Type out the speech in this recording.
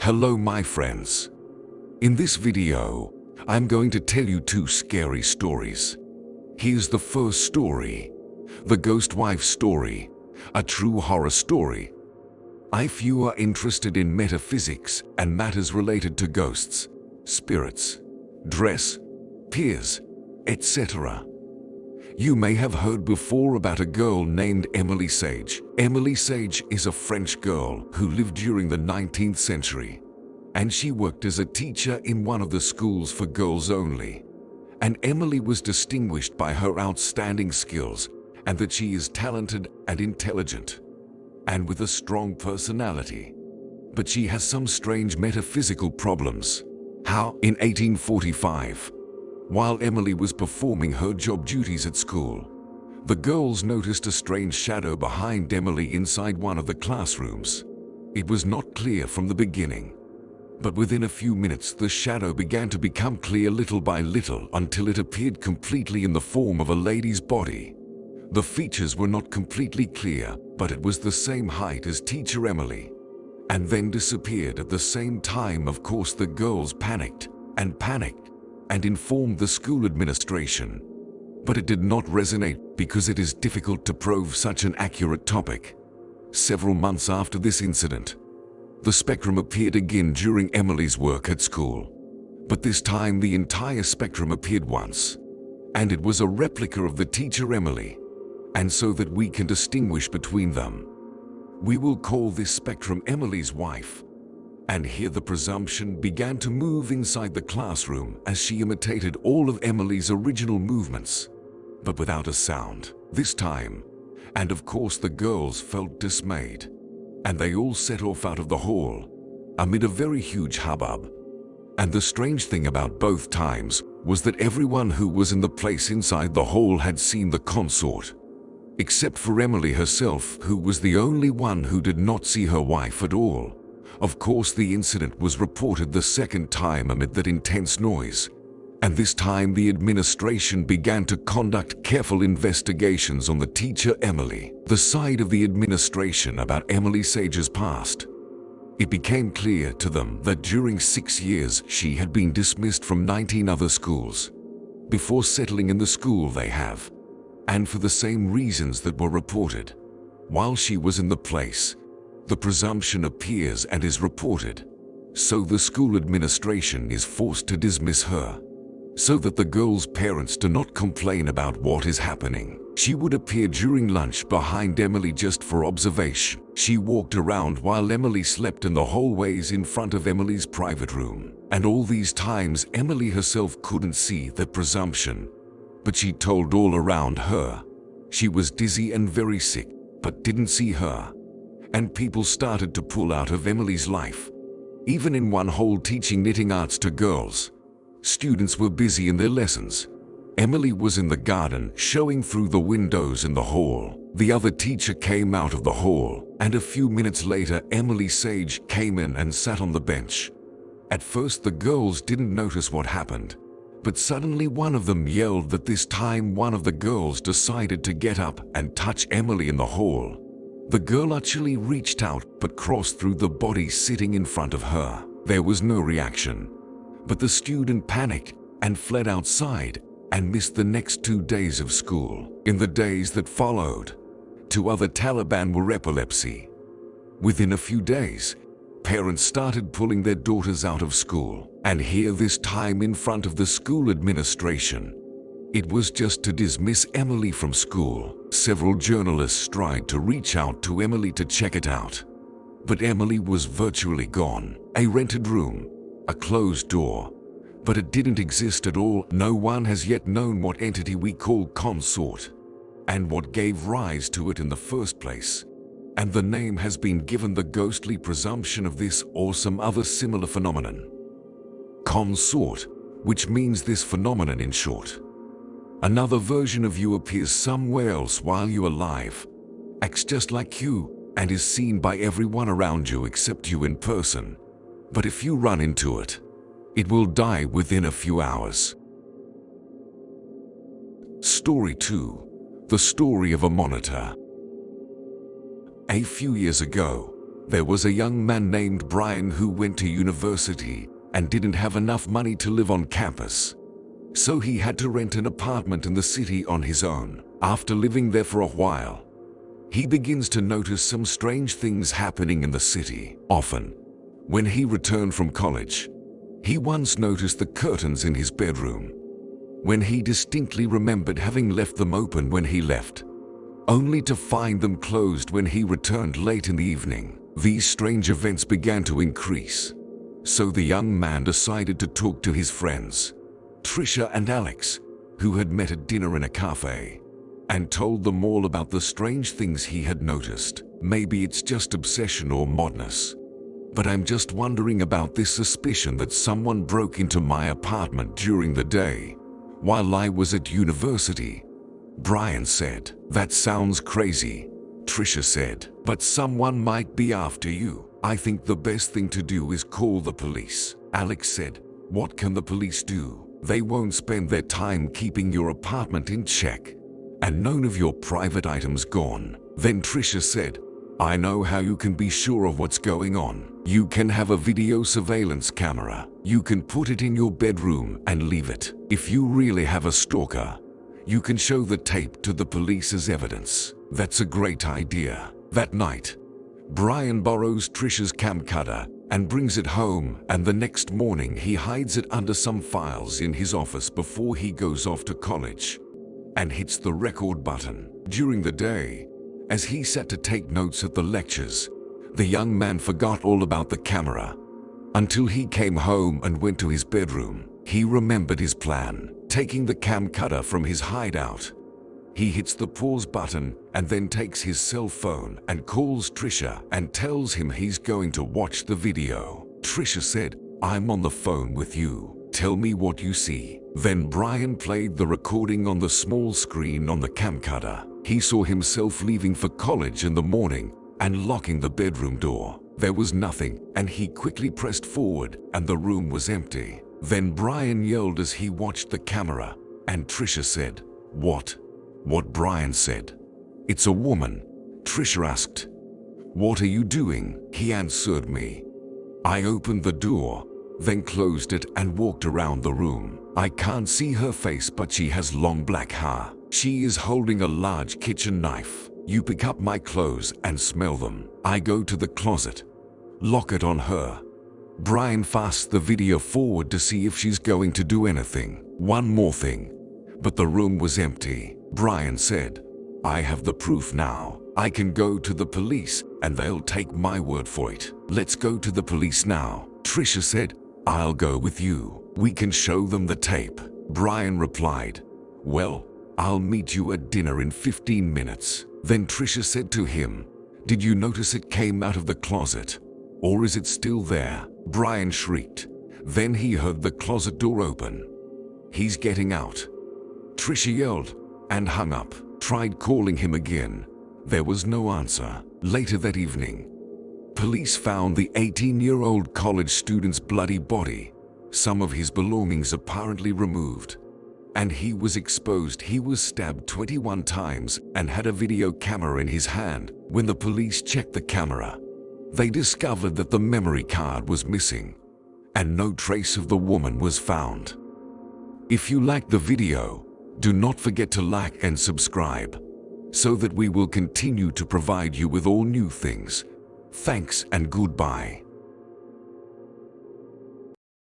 Hello my friends. In this video, I'm going to tell you two scary stories. Here's the first story, the ghost wife story, a true horror story. If you are interested in metaphysics and matters related to ghosts, spirits, dress, peers, etc., you may have heard before about a girl named Emily Sage. Emily Sage is a French girl who lived during the 19th century, and she worked as a teacher in one of the schools for girls only. And Emily was distinguished by her outstanding skills and that she is talented and intelligent, and with a strong personality. But she has some strange metaphysical problems. How? In 1845, while Emily was performing her job duties at school, the girls noticed a strange shadow behind Emily inside one of the classrooms. It was not clear from the beginning, but within a few minutes the shadow began to become clear little by little until it appeared completely in the form of a lady's body. The features were not completely clear, but it was the same height as teacher Emily, and then disappeared at the same time. Of course, the girls panicked and informed the school administration. But it did not resonate because it is difficult to prove such an accurate topic. Several months after this incident, the spectrum appeared again during Emily's work at school. But this time the entire spectrum appeared once, and it was a replica of the teacher Emily. And so that we can distinguish between them, we will call this spectrum Emily's wife. And here the presumption began to move inside the classroom as she imitated all of Emily's original movements, but without a sound this time. And of course the girls felt dismayed, and they all set off out of the hall amid a very huge hubbub. And the strange thing about both times was that everyone who was in the place inside the hall had seen the consort, except for Emily herself, who was the only one who did not see her wife at all. Of course, the incident was reported the second time amid that intense noise, and this time the administration began to conduct careful investigations on the teacher Emily, the side of the administration about Emily Sage's past. It became clear to them that during 6 years she had been dismissed from 19 other schools before settling in the school they have, and for the same reasons that were reported. While she was in the place, the presumption appears and is reported, so the school administration is forced to dismiss her, so that the girls' parents do not complain about what is happening. She would appear during lunch behind Emily just for observation. She walked around while Emily slept in the hallways in front of Emily's private room. And all these times Emily herself couldn't see the presumption, but she told all around her she was dizzy and very sick, but didn't see her. And people started to pull out of Emily's life. Even in one hall teaching knitting arts to girls, students were busy in their lessons. Emily was in the garden showing through the windows in the hall. The other teacher came out of the hall, and a few minutes later Emily Sage came in and sat on the bench. At first the girls didn't notice what happened, but suddenly one of them yelled that this time one of the girls decided to get up and touch Emily in the hall. The girl actually reached out but crossed through the body sitting in front of her. There was no reaction, but the student panicked and fled outside and missed the next 2 days of school. In the days that followed, 2 other Taliban were epilepsy. Within a few days, parents started pulling their daughters out of school, and here this time in front of the school administration. It was just to dismiss Emily from school. Several journalists tried to reach out to Emily to check it out, but Emily was virtually gone. A rented room, a closed door, but it didn't exist at all. No one has yet known what entity we call consort, and what gave rise to it in the first place. And the name has been given the ghostly presumption of this or some other similar phenomenon. Consort, which means this phenomenon in short. Another version of you appears somewhere else while you're alive, acts just like you, and is seen by everyone around you except you in person. But if you run into it, it will die within a few hours. Story 2. The story of a monitor. A few years ago, There was a young man named Brian who went to university and didn't have enough money to live on campus. So he had to rent an apartment in the city on his own. After living there for a while, he begins to notice some strange things happening in the city. Often, when he returned from college, he once noticed the curtains in his bedroom, when he distinctly remembered having left them open when he left, only to find them closed when he returned late in the evening. These strange events began to increase. So the young man decided to talk to his friends, Trisha and Alex, who had met at dinner in a cafe, and told them all about the strange things he had noticed. Maybe it's just obsession or madness, but I'm just wondering about this suspicion that someone broke into my apartment during the day while I was at university. Brian said. That sounds crazy, Trisha said, but someone might be after you. I think the best thing to do is call the police. Alex said. What can the police do? They won't spend their time keeping your apartment in check and none of your private items gone. Then Trisha said, I know how you can be sure of what's going on. You can have a video surveillance camera. You can put it in your bedroom and leave it. If you really have a stalker, you can show the tape to the police as evidence. That's a great idea. That night, Brian borrows Trisha's camcorder and brings it home, and the next morning he hides it under some files in his office before he goes off to college and hits the record button. During the day, as he sat to take notes at the lectures, the young man forgot all about the camera until he came home and went to his bedroom. He remembered his plan, taking the camcorder from his hideout. He hits the pause button and then takes his cell phone and calls Trisha and tells him he's going to watch the video. Trisha said, I'm on the phone with you. Tell me what you see. Then Brian played the recording on the small screen on the camcorder. He saw himself leaving for college in the morning and locking the bedroom door. There was nothing, and he quickly pressed forward, and the room was empty. Then Brian yelled as he watched the camera, and Trisha said, What? What Brian said. It's a woman, Trisha asked. What are you doing? He answered me. I opened the door, then closed it and walked around the room. I can't see her face, but she has long black hair. She is holding a large kitchen knife. You pick up my clothes and smell them. I go to the closet, lock it on her. Brian fast the video forward to see if she's going to do anything. One more thing, but the room was empty. Brian said, I have the proof now. I can go to the police and they'll take my word for it. Let's go to the police now. Trisha said, I'll go with you. We can show them the tape. Brian replied, Well, I'll meet you at dinner in 15 minutes. Then Trisha said to him, Did you notice it came out of the closet? Or is it still there? Brian shrieked. Then he heard the closet door open. He's getting out. Trisha yelled and hung up. Tried calling him again. There was no answer. Later that evening, police found the 18-year-old college student's bloody body, some of his belongings apparently removed, and he was exposed. He was stabbed 21 times and had a video camera in his hand. When the police checked the camera, they discovered that the memory card was missing and no trace of the woman was found. If you liked the video, do not forget to like and subscribe so that we will continue to provide you with all new things. Thanks and goodbye.